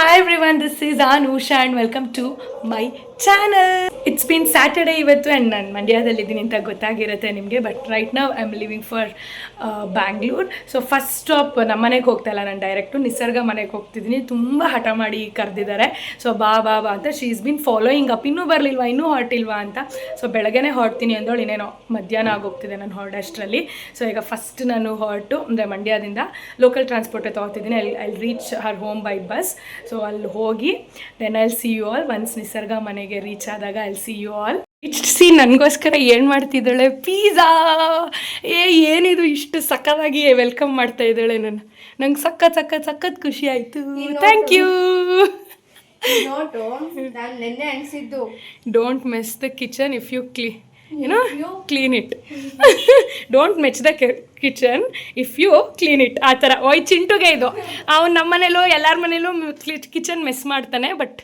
Hi everyone, this is Anusha and welcome to my channel. It's been Saturday ಇವತ್ತು and ನಾನು ಮಂಡ್ಯದಲ್ಲಿದ್ದೀನಿ ಅಂತ ಗೊತ್ತಾಗಿರುತ್ತೆ ನಿಮಗೆ. But right now I am living for Bangalore. So first stop ನಮ್ಮ ಮನೆಗೆ ಹೋಗ್ತಾ ಇಲ್ಲ, ನಾನು ಡೈರೆಕ್ಟು ನಿಸರ್ಗ ಮನೆಗೆ ಹೋಗ್ತಿದ್ದೀನಿ. ತುಂಬ ಹಠ ಮಾಡಿ ಕರೆದಿದ್ದಾರೆ. ಸೊ ಬಾ ಬಾ ಬಾ ಅಂತ she is been following up. ಇನ್ನೂ ಬರಲಿಲ್ವಾ, ಇನ್ನೂ ಹೊರಟಿಲ್ವಾ ಅಂತ. ಸೊ ಬೆಳಗ್ಗೆನೇ ಹೊರಡ್ತೀನಿ ಅಂದೋಳು, ಇನ್ನೇನೋ ಮಧ್ಯಾಹ್ನ ಆಗೋಗ್ತಿದೆ ನಾನು ಹೊರಡೋಷ್ಟರಲ್ಲಿ. ಸೊ ಈಗ ಫಸ್ಟ್ ನಾನು ಹೊರಟು ಅಂದರೆ ಮಂಡ್ಯದಿಂದ ಲೋಕಲ್ ಟ್ರಾನ್ಸ್ಪೋರ್ಟೇ ತೊಗೊತಿದ್ದೀನಿ. I reach her home by bus. So ಅಲ್ಲಿ ಹೋಗಿ then I see you all. Once Nisarga ಮನೆಗೆ ರೀಚ್ ಆದಾಗ ಐ ಸಿ ಯು ಆಲ್. ಇಷ್ಟು ಸಿ ನನಗೋಸ್ಕರ ಏನು ಮಾಡ್ತಿದ್ದಾಳೆ, ಪಿಜ್ಜಾ. ಏನಿದು ಇಷ್ಟು ಸಕ್ಕತ್ತಾಗಿ ವೆಲ್ಕಮ್ ಮಾಡ್ತಾ ಇದ್ದಾಳೆ. ನಂಗೆ ಸಖತ್ ಖುಷಿ ಆಯಿತು. Thank you. Don't mess the kitchen if you clean it. Don't mess the kitchen if you clean it. ಆ ಥರ ಚಿಂಟುಗೆ ಇದು. ಅವ್ನು ನಮ್ಮ ಮನೇಲೂ ಎಲ್ಲರ ಮನೇಲೂ ಕಿಚನ್ ಮೆಸ್ ಮಾಡ್ತಾನೆ. But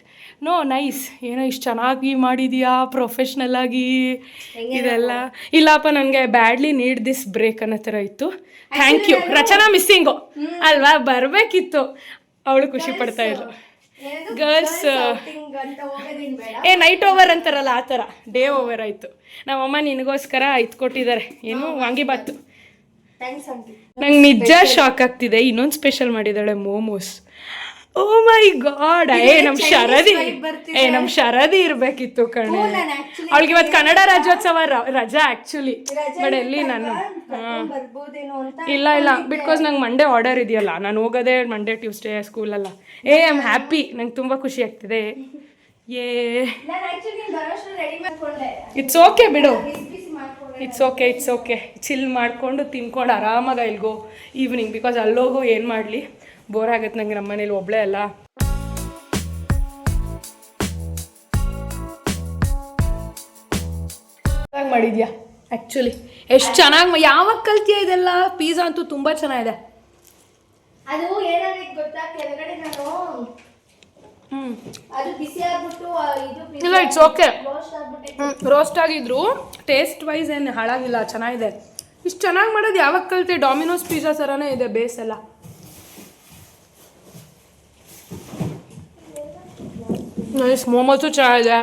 no, nice. ಏನೋ ಇಷ್ಟು ಚೆನ್ನಾಗಿ ಮಾಡಿದೀಯಾ ಪ್ರೊಫೆಷ್ನಲ್ ಆಗಿ ಇದೆಲ್ಲ. ಇಲ್ಲಪ್ಪ, ನನಗೆ ಬ್ಯಾಡ್ಲಿ ನೀಡ್ ದಿಸ್ ಬ್ರೇಕ್ ಅನ್ನೋ ಥರ ಇತ್ತು. Thank you. ರಚನಾ ಮಿಸ್ಸಿಂಗು ಅಲ್ವಾ, ಬರಬೇಕಿತ್ತು. ಅವಳು ಖುಷಿ ಪಡ್ತಾ ಇದ್ಲು. ಗರ್ಲ್ಸ್ ನೈಟ್ ಓವರ್ ಅಂತಾರಲ್ಲ ಆ ಥರ ಡೇ ಓವರ್ ಆಯಿತು. ನಮ್ಮಮ್ಮ ನಿನಗೋಸ್ಕರ ಇದು ಕೊಟ್ಟಿದ್ದಾರೆ, ಏನು ವಾಂಗಿಬಾತು. ನಂಗೆ ನಿಜ ಶಾಕ್ ಆಗ್ತಿದೆ. ಇನ್ನೊಂದು ಸ್ಪೆಷಲ್ ಮಾಡಿದ್ದಾಳೆ, ಮೋಮೋಸ್. ಓ ಮೈ ಗಾಡ್. ನಮ್ಮ ಶರದಿ ಇರಬೇಕಿತ್ತು ಕಣೆ. ಅವಳಿಗೆ ಇವತ್ತು ಕನ್ನಡ ರಾಜ್ಯೋತ್ಸವ ರಜಾ ಆ್ಯಕ್ಚುಲಿ. ಬಟ್ ಎಲ್ಲಿ ನಾನು ಇಲ್ಲ ಬಿಕಾಸ್ ನಂಗೆ ಮಂಡೇ ಆರ್ಡರ್ ಇದೆಯಲ್ಲ, ನಾನು ಹೋಗೋದೇ ಮಂಡೇ ಟ್ಯೂಸ್ಡೇ ಸ್ಕೂಲಲ್ಲ. I am happy. ನಂಗೆ ತುಂಬ ಖುಷಿ ಆಗ್ತಿದೆ. ಇಟ್ಸ್ ಓಕೆ ಬಿಡು. It's okay. ಚಿಲ್ ಮಾಡಿಕೊಂಡು ತಿನ್ಕೊಂಡು ಆರಾಮಾಗಿ ಇಲ್ಗೋ ಈವ್ನಿಂಗ್. ಬಿಕಾಸ್ ಅಲ್ಲೋಗು ಏನು ಮಾಡಲಿ, ಬೋರ್ ಆಗುತ್ತೆ ನಂಗೆ ನಮ್ಮ ಮನೇಲಿ ಒಬ್ಬಳೇ ಅಲ್ಲ. ಚೆನ್ನಾಗಿ ಮಾಡಿದ್ಯಾ ಆ್ಯಕ್ಚುಲಿ. ಎಷ್ಟು ಚೆನ್ನಾಗಿ ಯಾವಾಗ ಕಲ್ತಿಯಾ ಇದೆಲ್ಲ? ಪಿಜ್ಜಾ ಅಂತೂ ತುಂಬ ಚೆನ್ನಾಗಿದೆ. ಅದು ಏನಾಗೈತೆ ಗೊತ್ತಾ, ಕೆಳಗಡೆ ನಾನು ಅದು ಬಿಸಿ ಆಗ್ಬಿಟ್ಟು ಇದು ಇಲ್ಲ, ಇಟ್ಸ್ ಓಕೆ. ರೋಸ್ಟ್ ಆಗಿದ್ರು ಟೇಸ್ಟ್ ವೈಸ್ ಏನು ಹಾಳಾಗಿಲ್ಲ, ಚೆನ್ನಾಗಿದೆ. ಇಷ್ಟು ಚೆನ್ನಾಗಿ ಮಾಡೋದು ಯಾವಾಗ ಕಲ್ತಿ? ಡಾಮಿನೋಸ್ ಪಿಜ್ಜಾ ಥರನೇ ಇದೆ ಬೇಸ್ ಎಲ್ಲ. ನೈಸ್. ಮೋಮೋಸು ಚೆನ್ನಾಗಿದೆ.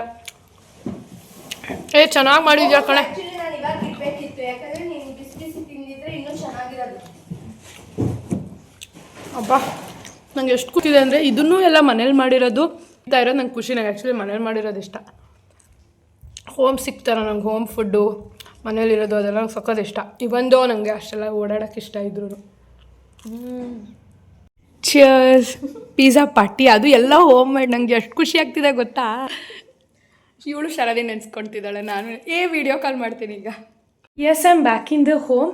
ಚೆನ್ನಾಗಿ ಮಾಡಿದ್ಯಾ ಕಣೆ. ನಾನು ಇವಾಗ ಇಡಬೇಕಿತ್ತು, ಯಾಕಂದ್ರೆ ನೀನು ಬಿಸಿ ಬಿಸಿ ತಿಂದಿದ್ರೆ ಇನ್ನೂ ಚೆನ್ನಾಗಿರೋದು. ಅಬ್ಬಾ, ನಂಗೆ ಎಷ್ಟು ಕೂತಿದೆ ಅಂದರೆ ಇದನ್ನೂ ಎಲ್ಲ ಮನೇಲಿ ಮಾಡಿರೋದು ಇರೋದು ನಂಗೆ ಖುಷಿ. ನಂಗೆ ಆ್ಯಕ್ಚುಲಿ ಮನೇಲಿ ಮಾಡಿರೋದು ಇಷ್ಟ. ಹೋಮ್ ಸಿಗ್ತಾರ ನಂಗೆ ಹೋಮ್ ಫುಡ್ಡು ಮನೇಲಿರೋದು ಅದೆಲ್ಲ ನಂಗೆ ಸಖತ್ ಇಷ್ಟ. ಇವಂದೋ ನನಗೆ ಅಷ್ಟೆಲ್ಲ ಓಡಾಡೋಕ್ಕೆ ಇಷ್ಟ ಇದ್ರು. ಚಿಯರ್ಸ್. ಪಿಜ್ಜಾ ಪಾರ್ಟಿ ಅದು ಎಲ್ಲ ಹೋಮ್ ಮೇಡ್. ನನಗೆ ಎಷ್ಟು ಖುಷಿ ಆಗ್ತಿದೆ ಗೊತ್ತಾ. ಇವಳು ಶರದಿ ನೆನೆಸ್ಕೊಳ್ತಿದ್ದಾಳೆ. ನಾನು ವಿಡಿಯೋ ಕಾಲ್ ಮಾಡ್ತೀನಿ ಈಗ. Yes, I am back in the home.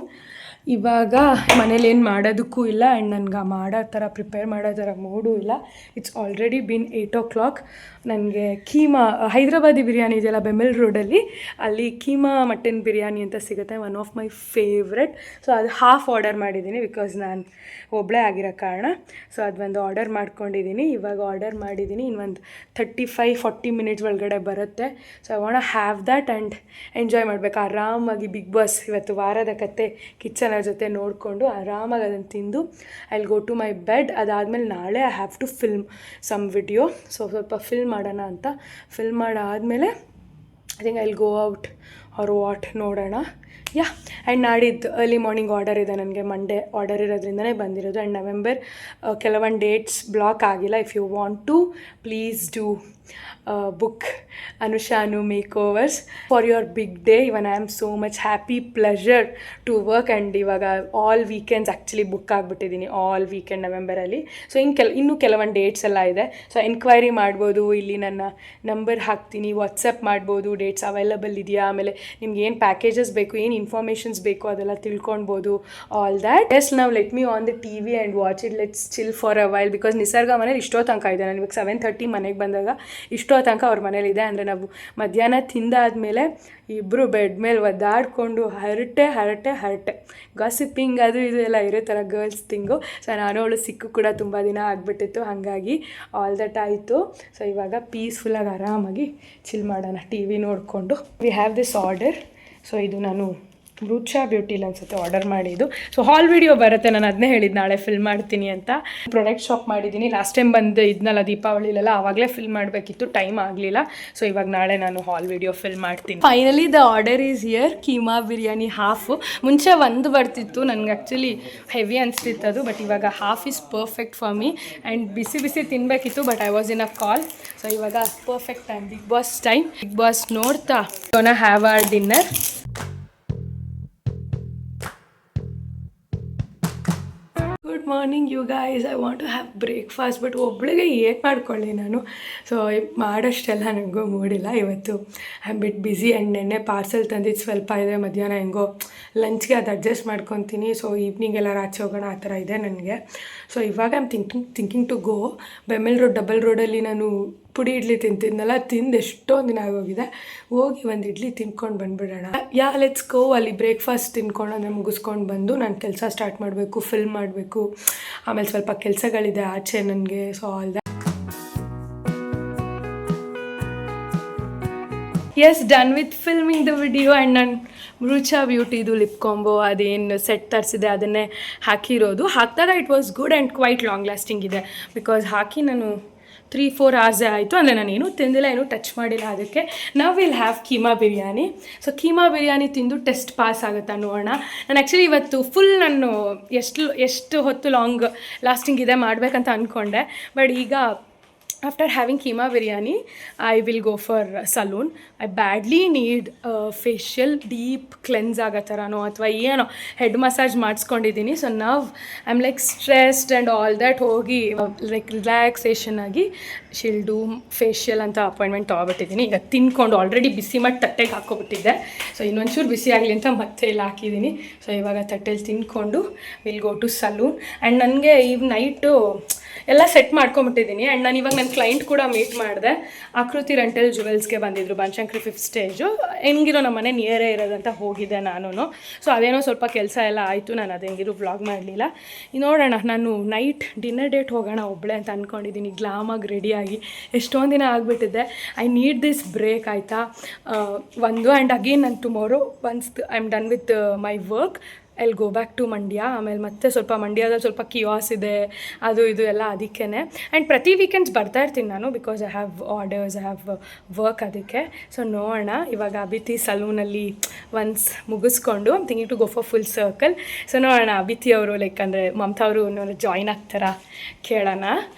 ಇವಾಗ ಮನೇಲಿ ಏನು ಮಾಡೋದಕ್ಕೂ ಇಲ್ಲ ಆ್ಯಂಡ್ ನನಗೆ ಮಾಡೋ ಥರ ಪ್ರಿಪೇರ್ ಮಾಡೋ ಥರ ಮೂಡೂ ಇಲ್ಲ. It's already been 8 o'clock. ನನಗೆ ಕೀಮಾ ಹೈದ್ರಾಬಾದಿ ಬಿರಿಯಾನಿ ಇದೆಯಲ್ಲ ಬೆಮೆಲ್ ರೋಡಲ್ಲಿ, ಅಲ್ಲಿ ಕೀಮಾ ಮಟನ್ ಬಿರಿಯಾನಿ ಅಂತ ಸಿಗುತ್ತೆ. One of my favourite. So ಅದು ಹಾಫ್ ಆರ್ಡರ್ ಮಾಡಿದ್ದೀನಿ ಬಿಕಾಸ್ ನಾನು ಒಬ್ಬಳೇ ಆಗಿರೋ ಕಾರಣ. ಸೊ ಅದು ಒಂದು ಆರ್ಡರ್ ಮಾಡ್ಕೊಂಡಿದ್ದೀನಿ. ಇವಾಗ ಆರ್ಡರ್ ಮಾಡಿದ್ದೀನಿ. ಇನ್ನೊಂದು 35-40 ಮಿನಿಟ್ಸ್ ಒಳಗಡೆ ಬರುತ್ತೆ. So I want have that and enjoy ಮಾಡಬೇಕು ಆರಾಮಾಗಿ. ಬಿಗ್ ಬಾಸ್ ಇವತ್ತು ವಾರದ ಕತೆ ಕಿಚನ್ ಜೊತೆ ನೋಡಿಕೊಂಡು ಆರಾಮಾಗಿ ಅದನ್ನು ತಿಂದು I will go to my bed. ಅದಾದಮೇಲೆ ನಾಳೆ I have to film some video. So ಸ್ವಲ್ಪ ಫಿಲ್ಮ್ ಮಾಡೋಣ ಅಂತ. ಫಿಲ್ಮ್ ಮಾಡಾದಮೇಲೆ I think I will go out or what, ನೋಡೋಣ. ಆ್ಯಂಡ್ ನಾಡಿದ್ದು ಅರ್ಲಿ ಮಾರ್ನಿಂಗ್ ಆರ್ಡರ್ ಇದೆ ನನಗೆ. ಮಂಡೇ ಆರ್ಡರ್ ಇರೋದ್ರಿಂದನೇ ಬಂದಿರೋದು. ಆ್ಯಂಡ್ ನವೆಂಬರ್ ಕೆಲವೊಂದು ಡೇಟ್ಸ್ ಬ್ಲಾಕ್ ಆಗಿಲ್ಲ. If you want to please do book ಅನುಷಾನು makeovers for your big day. Even I am so much happy, pleasure to work. And ಇವಾಗ all weekends actually book ಆಗಿಬಿಟ್ಟಿದ್ದೀನಿ, all weekend ನವೆಂಬರಲ್ಲಿ. So ಇನ್ನೂ ಕೆಲವೊಂದು dates ಎಲ್ಲ ಇದೆ. So enquiry ಮಾಡ್ಬೋದು. ಇಲ್ಲಿ ನನ್ನ ನಂಬರ್ ಹಾಕ್ತೀನಿ, ವಾಟ್ಸಪ್ ಮಾಡ್ಬೋದು. ಡೇಟ್ಸ್ ಅವೈಲಬಲ್ ಇದೆಯಾ, ಆಮೇಲೆ ನಿಮ್ಗೆ ಏನು ಪ್ಯಾಕೇಜಸ್ ಬೇಕು, ಏನು ಇನ್ಫಾರ್ಮೇಷನ್ಸ್ ಬೇಕು ಅದೆಲ್ಲ ತಿಳ್ಕೊಳ್ಬೋದು. All that. ಎಸ್, ನಾವು let me on the T V and watch it. Let's chill for a while. Because Nisarga ಮನೇಲಿ ಇಷ್ಟೋ ತನಕ ಇದೆ. ನಾನು ಇವಾಗ 7:30 ಮನೆಗೆ ಬಂದಾಗ ಇಷ್ಟೋ ತನಕ ಅವ್ರ ಮನೇಲಿದೆ. ಅಂದರೆ ನಾವು ಮಧ್ಯಾಹ್ನ ತಿಂದಾದಮೇಲೆ ಇಬ್ಬರು ಬೆಡ್ ಮೇಲೆ ಒದ್ದಾಡಿಕೊಂಡು ಹರಟೆ ಗಾಸಿಪ್ಪಿಂಗ್ ಅದು ಇದು ಎಲ್ಲ ಇರೋ ಥರ ಗರ್ಲ್ಸ್ ಥಿಂಗು. ಸೊ ನಾನು ಅವಳು ಸಿಕ್ಕು ಕೂಡ ತುಂಬ ದಿನ ಆಗಿಬಿಟ್ಟಿತ್ತು, ಹಾಗಾಗಿ ಆಲ್ ದಟ್ ಆಯಿತು. ಸೊ ಇವಾಗ ಪೀಸ್ಫುಲ್ಲಾಗಿ ಆರಾಮಾಗಿ ಚಿಲ್ ಮಾಡೋಣ ಟಿ ವಿ ನೋಡಿಕೊಂಡು. We have this order. So ಇದು ನಾನು ರೂಚಾ ಬ್ಯೂಟಿಲಿ ಅನ್ಸುತ್ತೆ ಆರ್ಡರ್ ಮಾಡಿದ್ದು. ಸೊ ಹಾಲ್ ವಿಡಿಯೋ ಬರುತ್ತೆ, ನಾನು ಅದನ್ನೇ ಹೇಳಿದ್ದು ನಾಳೆ ಫಿಲ್ಮ್ ಮಾಡ್ತೀನಿ ಅಂತ. ಪ್ರಾಡಕ್ಟ್ ಶಾಪ್ ಮಾಡಿದ್ದೀನಿ, ಲಾಸ್ಟ್ ಟೈಮ್ ಬಂದು ಇದನ್ನೆಲ್ಲ ದೀಪಾವಳಿಲೆಲ್ಲ ಆವಾಗಲೇ ಫಿಲ್ ಮಾಡಬೇಕಿತ್ತು, ಟೈಮ್ ಆಗಲಿಲ್ಲ. ಸೊ ಇವಾಗ ನಾಳೆ ನಾನು ಹಾಲ್ ವಿಡಿಯೋ ಫಿಲ್ ಮಾಡ್ತೀನಿ. Finally the order is here. Keema biryani half. ಮುಂಚೆ ಒಂದು ಬರ್ತಿತ್ತು, ನನಗೆ ಆ್ಯಕ್ಚುಲಿ ಹೆವಿ ಅನಿಸ್ತಿತ್ತು ಅದು, ಬಟ್ ಇವಾಗ half is perfect for me. And ಬಿಸಿ ಬಿಸಿ ತಿನ್ನಬೇಕಿತ್ತು, but I was in a call. So ಇವಾಗ ಪರ್ಫೆಕ್ಟ್ ಟೈಮ್, ಬಿಗ್ ಬಾಸ್ ನೋಡ್ತಾ gonna have our dinner. Good morning you guys. I want to have breakfast, but ಒಬ್ಬಳಿಗೆ ಏನು ಮಾಡ್ಕೊಳ್ಳಿ ನಾನು. So ಮಾಡೋಷ್ಟೆಲ್ಲ ನನಗೂ ಮೂಡಿಲ್ಲ ಇವತ್ತು. I am bit busy. And ನೆನ್ನೆ ಪಾರ್ಸೆಲ್ ತಂದಿದ್ದು ಸ್ವಲ್ಪ ಇದೆ, ಮಧ್ಯಾಹ್ನ ಹೆಂಗೋ ಲಂಚ್ಗೆ ಅದು ಅಡ್ಜಸ್ಟ್ ಮಾಡ್ಕೊತೀನಿ. ಸೊ ಈವ್ನಿಂಗ್ ಎಲ್ಲ ಆಚೆ ಹೋಗೋಣ ಆ ಥರ ಇದೆ ನನಗೆ. ಸೊ ಇವಾಗ I am thinking to go BEML road, double ರೋಡಲ್ಲಿ ನಾನು ಪುಡಿ ಇಡ್ಲಿ ತಿಂತಿದ್ನಲ್ಲ, ತಿಂದು ಎಷ್ಟೊಂದು ದಿನ ಆಗೋಗಿದೆ. ಹೋಗಿ ಒಂದು ಇಡ್ಲಿ ತಿನ್ಕೊಂಡು ಬಂದುಬಿಡೋಣ. Let's go. ಅಲ್ಲಿ ಬ್ರೇಕ್ಫಾಸ್ಟ್ ತಿನ್ಕೊಂಡು ಅಂದರೆ ಮುಗಿಸ್ಕೊಂಡು ಬಂದು ನಾನು ಕೆಲಸ ಸ್ಟಾರ್ಟ್ ಮಾಡಬೇಕು, ಫಿಲ್ಮ್ ಮಾಡಬೇಕು. ಆಮೇಲೆ ಸ್ವಲ್ಪ ಕೆಲಸಗಳಿದೆ ಆಚೆ ನನಗೆ. So all that. Yes, done with filming the video. And ನಾನು ರೂಚಾ ಬ್ಯೂಟಿದು ಲಿಪ್ ಕಾಂಬೋ ಅದೇನು ಸೆಟ್ ತರಿಸಿದೆ ಅದನ್ನೇ ಹಾಕಿರೋದು. ಹಾಕಿದಾಗ it was good and quite long lasting ಇದೆ. ಬಿಕಾಸ್ ಹಾಕಿ ನಾನು 3-4 hours ಆಯಿತು. ಅಂದರೆ ನಾನು ಏನೂ ತಿಂದಿಲ್ಲ, ಏನೂ ಟಚ್ ಮಾಡಿಲ್ಲ. ಅದಕ್ಕೆ ನಾವು will have keema biryani. So keema biryani ತಿಂದು ಟೆಸ್ಟ್ ಪಾಸ್ ಆಗುತ್ತಾ ನೋಡೋಣ. ನಾನು ಆ್ಯಕ್ಚುಲಿ ಇವತ್ತು ಫುಲ್ ನಾನು ಎಷ್ಟು ಹೊತ್ತು ಲಾಂಗ್ ಲಾಸ್ಟಿಂಗ್ ಇದೆ ಮಾಡಬೇಕಂತ ಅಂದ್ಕೊಂಡೆ. ಬಟ್ ಈಗ after having keema biryani I will go for salon. I badly need facial deep cleanse ಆಗೋ ಥರನೋ ಅಥವಾ ಏನೋ ಹೆಡ್ ಮಸಾಜ್ ಮಾಡಿಸ್ಕೊಂಡಿದ್ದೀನಿ. So now I am like stressed and all that. ಹೋಗಿ ಲೈಕ್ ರಿಲ್ಯಾಕ್ಸೇಷನ್ ಆಗಿ ಶಿಲ್ ಡೂ ಫೇಶಿಯಲ್ ಅಂತ ಅಪಾಯಿಂಟ್ಮೆಂಟ್ ತೊಗೊಬಿಟ್ಟಿದ್ದೀನಿ. ಈಗ ತಿನ್ಕೊಂಡು ಆಲ್ರೆಡಿ ಬಿಸಿ ಮಾಡಿ ತಟ್ಟೆಗೆ ಹಾಕ್ಕೊಬಿಟ್ಟಿದ್ದೆ. ಸೊ ಇನ್ನೊಂಚೂರು ಬಿಸಿ ಆಗಲಿ ಅಂತ ಮತ್ತೆ ಇಲ್ಲಿ ಹಾಕಿದ್ದೀನಿ. ಸೊ ಇವಾಗ ತಟ್ಟೆಲಿ ತಿನ್ಕೊಂಡು will go to salon. And ನನಗೆ ಈಗ ನೈಟು ಎಲ್ಲ ಸೆಟ್ ಮಾಡ್ಕೊಂಬಿಟ್ಟಿದ್ದೀನಿ. ಆ್ಯಂಡ್ ನಾನು ಇವಾಗ ನನ್ನ ಕ್ಲೈಂಟ್ ಕೂಡ ಮೀಟ್ ಮಾಡಿದೆ. ಆಕೃತಿ ರೆಂಟಲ್ ಜುವೆಲ್ಸ್ಗೆ ಬಂದಿದ್ದರು, ಬನಶಂಕರಿ 5th ಸ್ಟೇಜು. ಹೆಂಗಿರೋ ನಮ್ಮ ಮನೆ ನಿಯರೇ ಇರೋದಂತ ಹೋಗಿದ್ದೆ ನಾನು. ಸೊ ಅದೇನೋ ಸ್ವಲ್ಪ ಕೆಲಸ ಎಲ್ಲ ಆಯಿತು, ನಾನು ಅದು ಹೆಂಗಿರೋ ವ್ಲಾಗ್ ಮಾಡಲಿಲ್ಲ. ನೋಡೋಣ, ನಾನು ನೈಟ್ ಡಿನ್ನರ್ ಡೇಟ್ ಹೋಗೋಣ ಒಬ್ಬಳೆ ಅಂತ ಅಂದ್ಕೊಂಡಿದ್ದೀನಿ, ಗ್ಲಾಮಾಗಿ ರೆಡಿಯಾಗಿ. ಎಷ್ಟೊಂದು ದಿನ ಆಗಿಬಿಟ್ಟಿದ್ದೆ. ಐ ನೀಡ್ ದಿಸ್ ಬ್ರೇಕ್, ಆಯಿತಾ. ಆ್ಯಂಡ್ ಅಗೇನ್ ನಾನು tomorrow once I am done with my work I will go back to Mandya. ಆಮೇಲೆ ಮತ್ತೆ ಸ್ವಲ್ಪ ಮಂಡ್ಯದಲ್ಲಿ ಸ್ವಲ್ಪ ಕಿಯಾಸ್ ಇದೆ, ಅದು ಇದು ಎಲ್ಲ ಅದಕ್ಕೇ. ಆ್ಯಂಡ್ ಪ್ರತಿ ವೀಕೆಂಡ್ಸ್ ಬರ್ತಾ ಇರ್ತೀನಿ ನಾನು, because I have orders, I have work ಅದಕ್ಕೆ. ಸೊ ನೋಡೋಣ. ಇವಾಗ ಅಭಿತಿ ಸಲೂನಲ್ಲಿ ಒನ್ಸ್ ಮುಗಿಸ್ಕೊಂಡು I'm thinking to go for full circle. So ನೋಡೋಣ ಅಭಿತಿ ಅವರು ಲೈಕ್ ಅಂದರೆ ಮಮತಾ ಅವರು ಜಾಯ್ನ್ ಆಗ್ತಾರಾ ಕೇಳೋಣ.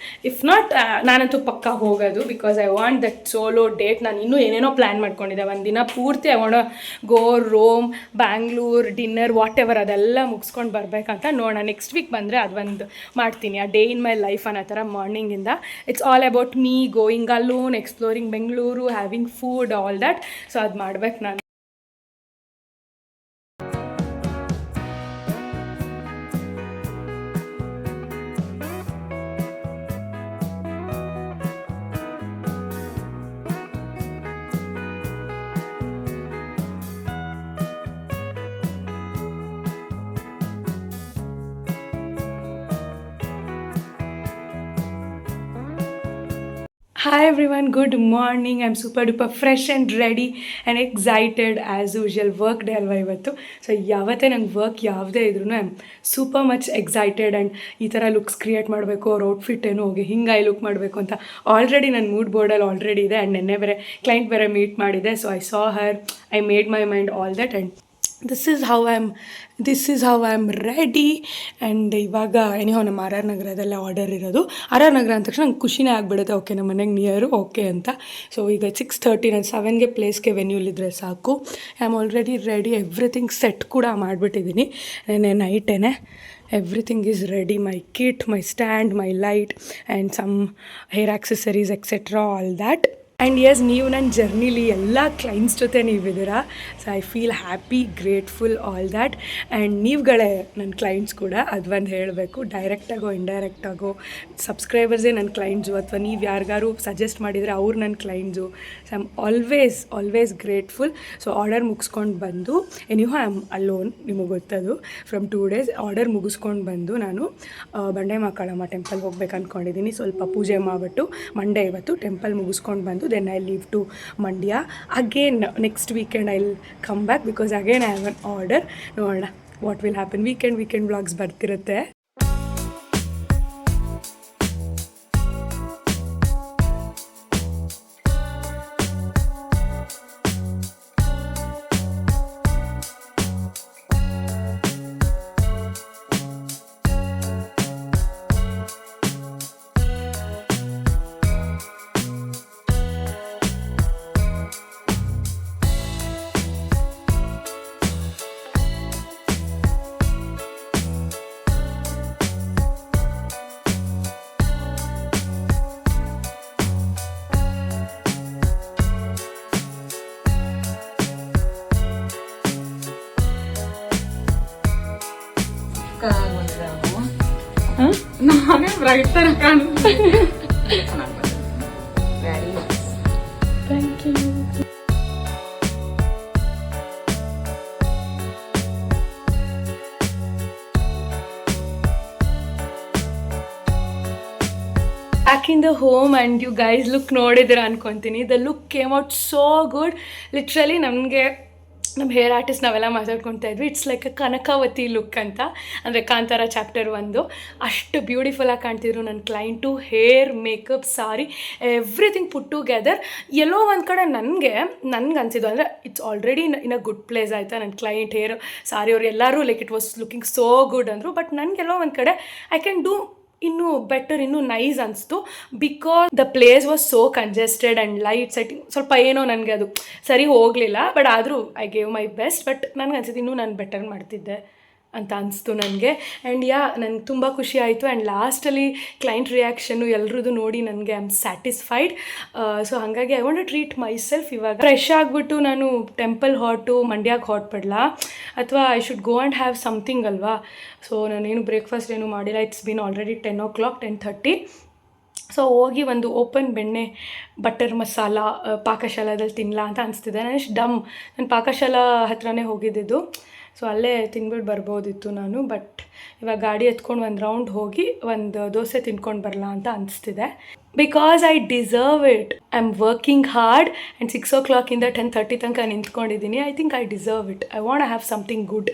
ಇಫ್ ನಾಟ್ ನಾನಂತೂ ಪಕ್ಕ ಹೋಗೋದು, because I want that solo date. ನಾನು ಇನ್ನೂ ಏನೇನೋ ಪ್ಲ್ಯಾನ್ ಮಾಡ್ಕೊಂಡಿದ್ದೆ, ಒಂದು ದಿನ ಪೂರ್ತಿ I want go roam, Bangalore, dinner, whatever ಅದೆಲ್ಲ ಮುಗಿಸ್ಕೊಂಡು ಬರಬೇಕಂತ. ನೋಡೋಣ, ನೆಕ್ಸ್ಟ್ ವೀಕ್ ಬಂದರೆ ಅದೊಂದು ಮಾಡ್ತೀನಿ, ಆ ಡೇ ಇನ್ ಮೈ ಲೈಫ್ ಅನ್ನೋ ಥರ. ಮಾರ್ನಿಂಗಿಂದ it's all about me going alone, exploring Bengaluru, having food, all that. So ಅದು ಮಾಡ್ಬೇಕು ನಾನು. Hi everyone, good morning. I'm super duper fresh and ready and excited as usual. Work day ಅಲ್ವಾ ಇವತ್ತು. So ಯಾವತ್ತೇ ನಂಗೆ work ಯಾವುದೇ ಇದ್ರೂ I am super much excited. And ಈ ಥರ ಲುಕ್ಸ್ ಕ್ರಿಯೇಟ್ ಮಾಡಬೇಕು, ಅವ್ರ ಔಟ್ಫಿಟ್ ಏನೋ ಹೋಗಿ ಹಿಂಗೆ ಐ ಲುಕ್ ಮಾಡಬೇಕು ಅಂತ ಆಲ್ರೆಡಿ ನನ್ನ ಮೂಡ್ ಬೋರ್ಡಲ್ಲಿ ಆಲ್ರೆಡಿ ಇದೆ. ಆ್ಯಂಡ್ ನೆನ್ನೆ ಬೇರೆ ಕ್ಲೈಂಟ್ ಬೇರೆ ಮೀಟ್ ಮಾಡಿದೆ. So I saw Har, I made my mind all that. And this is how I am ready. And ಇವಾಗ ಎನಿಹೋ ನಮ್ಮ ಆರ್ ಆರ್ ನಗರದಲ್ಲೇ ಆರ್ಡರ್ ಇರೋದು. ಆರ್ ಆರ್ ನಗರ ಅಂದ ತಕ್ಷಣ ನಂಗೆ ಖುಷಿನೇ ಆಗಿಬಿಡುತ್ತೆ. ಓಕೆ, ನಮ್ಮ ಮನೆಗೆ ನಿಯರು ಓಕೆ ಅಂತ. ಸೊ ಈಗ 6:30 ನಾನು 7ಗೆ ಪ್ಲೇಸ್ಗೆ ವೆನ್ಯೂಲಿದ್ರೆ ಸಾಕು. I am already ready. Everything set ಕೂಡ ಮಾಡಿಬಿಟ್ಟಿದ್ದೀನಿ ನೆನ್ನೆ ನೈಟೇನೆ. Everything is ready, my kit, my stand, my light and some hair accessories etcetera, all that. And yes, ನೀವು ನನ್ನ ಜರ್ನಿಲಿ ಎಲ್ಲ ಕ್ಲೈಂಟ್ಸ್ ಜೊತೆ ನೀವಿದ್ದೀರಾ. So I feel happy, grateful, all that. And ನೀವುಗಳೇ ನನ್ನ ಕ್ಲೈಂಟ್ಸ್ ಕೂಡ, ಅದು ಒಂದು ಹೇಳಬೇಕು. ಡೈರೆಕ್ಟಾಗೋ ಇಂಡೈರೆಕ್ಟಾಗೋ ಸಬ್ಸ್ಕ್ರೈಬರ್ಸೇ ನನ್ನ ಕ್ಲೈಂಟ್ಸು, ಅಥವಾ ನೀವು ಯಾರಿಗಾರು ಸಜೆಸ್ಟ್ ಮಾಡಿದರೆ ಅವ್ರು ನನ್ನ clients. So I am always grateful. So order ಮುಗಿಸ್ಕೊಂಡು ಬಂದು ಎನಿಹೋ ಐ ಆಮ್ ಅಲೋನ್, ನಿಮಗೆ ಗೊತ್ತದು. ಫ್ರಮ್ 2 days ಆರ್ಡರ್ ಮುಗಿಸ್ಕೊಂಡು ಬಂದು ನಾನು ಬಂಡೆ ಮಕ್ಕಳಮ್ಮ ಟೆಂಪಲ್ಗೆ ಹೋಗ್ಬೇಕು ಅಂದ್ಕೊಂಡಿದ್ದೀನಿ. ಸ್ವಲ್ಪ ಪೂಜೆ ಮಾಡಿಬಿಟ್ಟು ಮಂಡೇ ಇವತ್ತು ಟೆಂಪಲ್ ಮುಗಿಸ್ಕೊಂಡು ಬಂದು then I leave to Mandya again next weekend I will come back because again I have an order. ನೋಡೋಣ what will happen. Weekend vlogs ಬರ್ತಿರುತ್ತೆ. ನಾನೇ ಬ್ರೈಟ್ ತರ ಕಾಣಿಸ್ತೀನಿ. Thank you. Back in the home and you guys look ನೋಡಿದ್ದೀರ ಅನ್ಕೊತೀನಿ. The look came out so good. Literally ನಮಗೆ ನಮ್ಮ hair artist ನಾವೆಲ್ಲ ಮಾತಾಡ್ಕೊತಾ ಇದ್ವಿ, it's like a Kanakavathi look ಅಂತ. ಅಂದರೆ ಕಾಂತಾರ ಚಾಪ್ಟರ್ 1 ಅಷ್ಟು ಬ್ಯೂಟಿಫುಲ್ಲಾಗಿ ಕಾಣ್ತಿದ್ರು ನನ್ನ ಕ್ಲೈಂಟು. ಹೇರ್, ಮೇಕಪ್, ಸಾರಿ, ಎವ್ರಿಥಿಂಗ್ ಪುಟ್ ಟುಗೆದರ್. ಎಲ್ಲೋ ಒಂದು ಕಡೆ ನನಗೆ ಅನಿಸಿದ್ದು ಅಂದರೆ it's already in a good place ಆಯಿತಾ. ನನ್ನ ಕ್ಲೈಂಟ್, ಹೇರ್, ಸಾರಿ ಅವ್ರು ಎಲ್ಲರೂ like it was looking so good ಅಂದರು. ಬಟ್ ನನಗೆಲ್ಲೋ ಒಂದು ಕಡೆ ಐ ಕ್ಯಾನ್ ಡೂ ಇನ್ನೂ ಬೆಟರ್, ಇನ್ನೂ ನೈಸ್ ಅನಿಸ್ತು. Because the place was so congested and light setting ಸ್ವಲ್ಪ ಏನೋ ನನಗೆ ಅದು ಸರಿ ಹೋಗಲಿಲ್ಲ. ಬಟ್ ಆದರೂ I gave my best. But ನನಗೆ ಅನ್ಸುತ್ತೆ ಇನ್ನೂ ನಾನು ಬೆಟರ್ ಮಾಡ್ತಿದ್ದೆ ಅಂತ ಅನಿಸ್ತು ನನಗೆ. ಆ್ಯಂಡ್ ನನಗೆ ತುಂಬ ಖುಷಿ ಆಯಿತು. ಆ್ಯಂಡ್ ಲಾಸ್ಟಲ್ಲಿ ಕ್ಲೈಂಟ್ ರಿಯಾಕ್ಷನ್ನು ಎಲ್ಲರದ್ದು ನೋಡಿ ನನಗೆ ಐ ಆಮ್ ಸ್ಯಾಟಿಸ್ಫೈಡ್. ಸೊ ಹಾಗಾಗಿ I want to treat my self. ಇವಾಗ ಫ್ರೆಶ್ ಆಗಿಬಿಟ್ಟು ನಾನು ಟೆಂಪಲ್ ಹಾಟು ಮಂಡ್ಯಕ್ಕೆ ಹಾಟ್ ಪಡ್ಲಾ ಅಥವಾ I should go and have something ಅಲ್ವಾ. ಸೊ ನಾನೇನು ಬ್ರೇಕ್ಫಾಸ್ಟ್ ಏನು ಮಾಡಿಲ್ಲ. It's been already 10 o'clock, 10:30. So ಹೋಗಿ ಒಂದು ಓಪನ್ ಬೆಣ್ಣೆ ಬಟರ್ ಮಸಾಲ ಪಾಕಶಾಲಾದಲ್ಲಿ ತಿನ್ನಲ ಅಂತ ಅನಿಸ್ತಿದೆ. ನಾನು ನಾನು ಪಾಕಶಾಲಾ ಹತ್ರನೇ ಹೋಗಿದ್ದಿದ್ದು. ಸೊ ಅಲ್ಲೇ ತಿನ್ಬಿಟ್ಟು ಬರ್ಬೋದಿತ್ತು ನಾನು. ಬಟ್ ಇವಾಗ ಗಾಡಿ ಎತ್ಕೊಂಡು ಒಂದು ರೌಂಡ್ ಹೋಗಿ ಒಂದು ದೋಸೆ ತಿನ್ಕೊಂಡು ಬರಲಾ ಅಂತ ಅನಿಸ್ತಿದೆ. Because I deserve it. I am working hard and 6 o'clock 10:30 ತನಕ ನಿಂತ್ಕೊಂಡಿದ್ದೀನಿ. I think I deserve it. I want to have something good.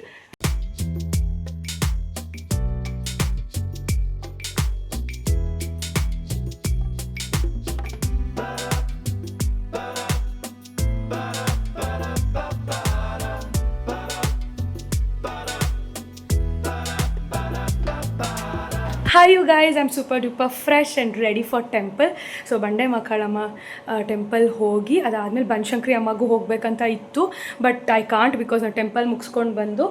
Hi you guys, I'm super duper fresh and ready for temple. So Bande Makkalamma temple ಹೋಗಿ ಅದಾದಮೇಲೆ ಬನಶಂಕರಿ ಅಮ್ಮಗೂ ಹೋಗಬೇಕಂತ ಇತ್ತು. But I can't because ನಾನು temple ಮುಗಿಸ್ಕೊಂಡು ಬಂದು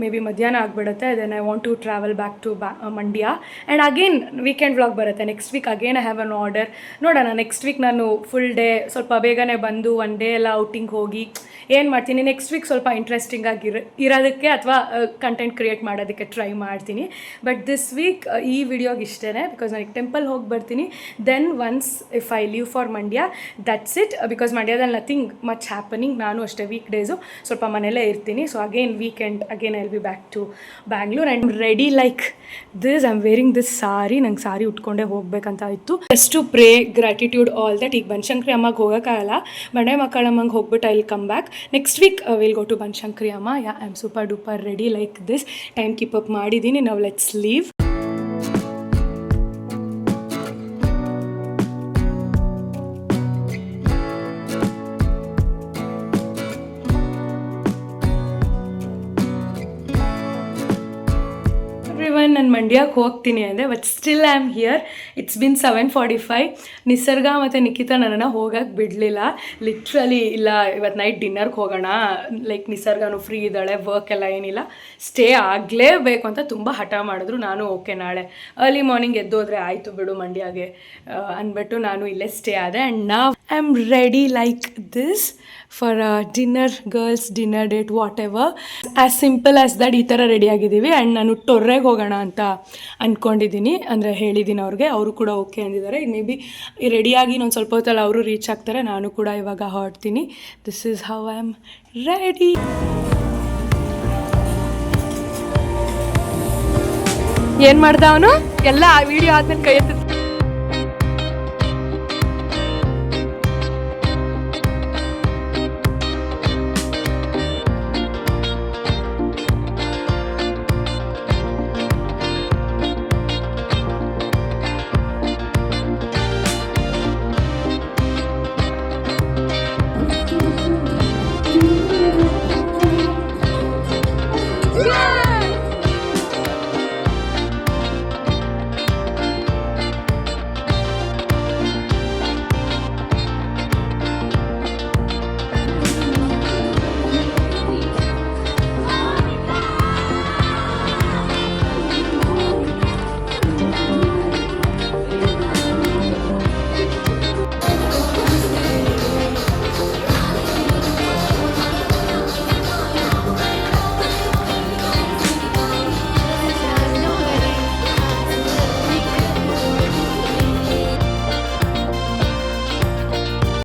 ಮೇ ಬಿ ಮಧ್ಯಾಹ್ನ ಆಗಿಬಿಡುತ್ತೆ. Then I want to travel back to Mandya. And again weekend vlog ಬರುತ್ತೆ next week. Again I have an order. ನೋಡೋಣ ನೆಕ್ಸ್ಟ್ ವೀಕ್ ನಾನು ಫುಲ್ ಡೇ ಸ್ವಲ್ಪ ಬೇಗನೆ ಬಂದು ಒನ್ ಡೇ ಎಲ್ಲ ಔಟಿಂಗ್ ಹೋಗಿ ಏನು ಮಾಡ್ತೀನಿ. ನೆಕ್ಸ್ಟ್ ವೀಕ್ ಸ್ವಲ್ಪ ಇಂಟ್ರೆಸ್ಟಿಂಗಾಗಿ ಇರೋದಕ್ಕೆ ಅಥವಾ ಕಂಟೆಂಟ್ ಕ್ರಿಯೇಟ್ ಮಾಡೋದಕ್ಕೆ ಟ್ರೈ ಮಾಡ್ತೀನಿ. ಬಟ್ ದಿಸ್ ವೀಕ್ ಈ ವಿಡಿಯೋಗೆ ಇಷ್ಟೇ. ಬಿಕಾಸ್ ನನಗೆ ಟೆಂಪಲ್ ಹೋಗಿ ಬರ್ತೀನಿ. Then once if I leave for Mandya that's it. Because ಮಂಡ್ಯದಲ್ಲಿ ನಥಿಂಗ್ ಮಚ್ ಹ್ಯಾಪನಿಂಗ್. ನಾನು ಅಷ್ಟೇ ವೀಕ್ ಡೇಸು ಸ್ವಲ್ಪ ಮನೇಲೇ ಇರ್ತೀನಿ. So again weekend again I will be back to Bangalore. And ready like this. I am wearing this sari. ನಂಗೆ ಸಾರಿ ಉಟ್ಕೊಂಡೇ ಹೋಗ್ಬೇಕಂತ ಇತ್ತು. Just to pray gratitude all that. ಈಗ ಬನಶಂಕರಿ ಅಮ್ಮಗೆ ಹೋಗೋಕ್ಕಾಗಲ್ಲ. ಬಂಡೆ ಮಕ್ಕಳಮ್ಮಂಗೆ ಹೋಗ್ಬಿಟ್ಟು I will come back. Next week will go to Banashankari Amma. I am super duper ready like this. Time keep up ಮಾಡಿದ್ದೀನಿ. ನಾವು ಲೆಟ್ಸ್ ಲೀವ್. ನಾನು ಮಂಡ್ಯಕ್ಕೆ ಹೋಗ್ತೀನಿ ಅಂದೆ. But still I am here. It's been 7:45. Nisarga ಮತ್ತು ನಿಖಿತಾ ನನ್ನನ್ನು ಹೋಗೋಕ್ಕೆ ಬಿಡಲಿಲ್ಲ. ಲಿಟ್ರಲಿ ಇಲ್ಲ ಇವತ್ತು ನೈಟ್ ಡಿನ್ನರ್ಗೆ ಹೋಗೋಣ, ಲೈಕ್ ನಿಸರ್ಗನೂ ಫ್ರೀ ಇದ್ದಾಳೆ, ವರ್ಕ್ ಎಲ್ಲ ಏನಿಲ್ಲ, ಸ್ಟೇ ಆಗಲೇಬೇಕು ಅಂತ ತುಂಬ ಹಠ ಮಾಡಿದ್ರು. ನಾನು ಓಕೆ ನಾಳೆ ಅರ್ಲಿ ಮಾರ್ನಿಂಗ್ ಎದ್ದೋದ್ರೆ ಆಯಿತು ಬಿಡು ಮಂಡ್ಯಗೆ ಅಂದ್ಬಿಟ್ಟು ನಾನು ಇಲ್ಲೇ ಸ್ಟೇ ಆದೆ. ಆ್ಯಂಡ್ ನಾವ್ I am ready like this for dinner, girls dinner date, what ever. As simple as that ಈ ಥರ ರೆಡಿಯಾಗಿದ್ದೀವಿ. ಆ್ಯಂಡ್ ನಾನು ಟೊರ್ರೆಗೆ ಹೋಗೋಣ ಅಂತ ಅಂದ್ಕೊಂಡಿದ್ದೀನಿ. ಅಂದರೆ ಹೇಳಿದ್ದೀನಿ ಅವ್ರಿಗೆ, ಅವರು ಕೂಡ ಓಕೆ ಅಂದಿದ್ದಾರೆ. ಮೇ ಬಿ ರೆಡಿಯಾಗಿ ಇನ್ನೊಂದು ಸ್ವಲ್ಪ ಹೊತ್ತಲ್ಲಿ ಅವರು ರೀಚ್ ಆಗ್ತಾರೆ, ನಾನು ಕೂಡ ಇವಾಗ ಹೊರಡ್ತೀನಿ. This is how I am ready. ಏನು ಮಾಡ್ದ ಅವನು ಎಲ್ಲ ಆ ವಿಡಿಯೋ ಆದ್ಮೇಲೆ ಕೈ ಎತ್ತಿದ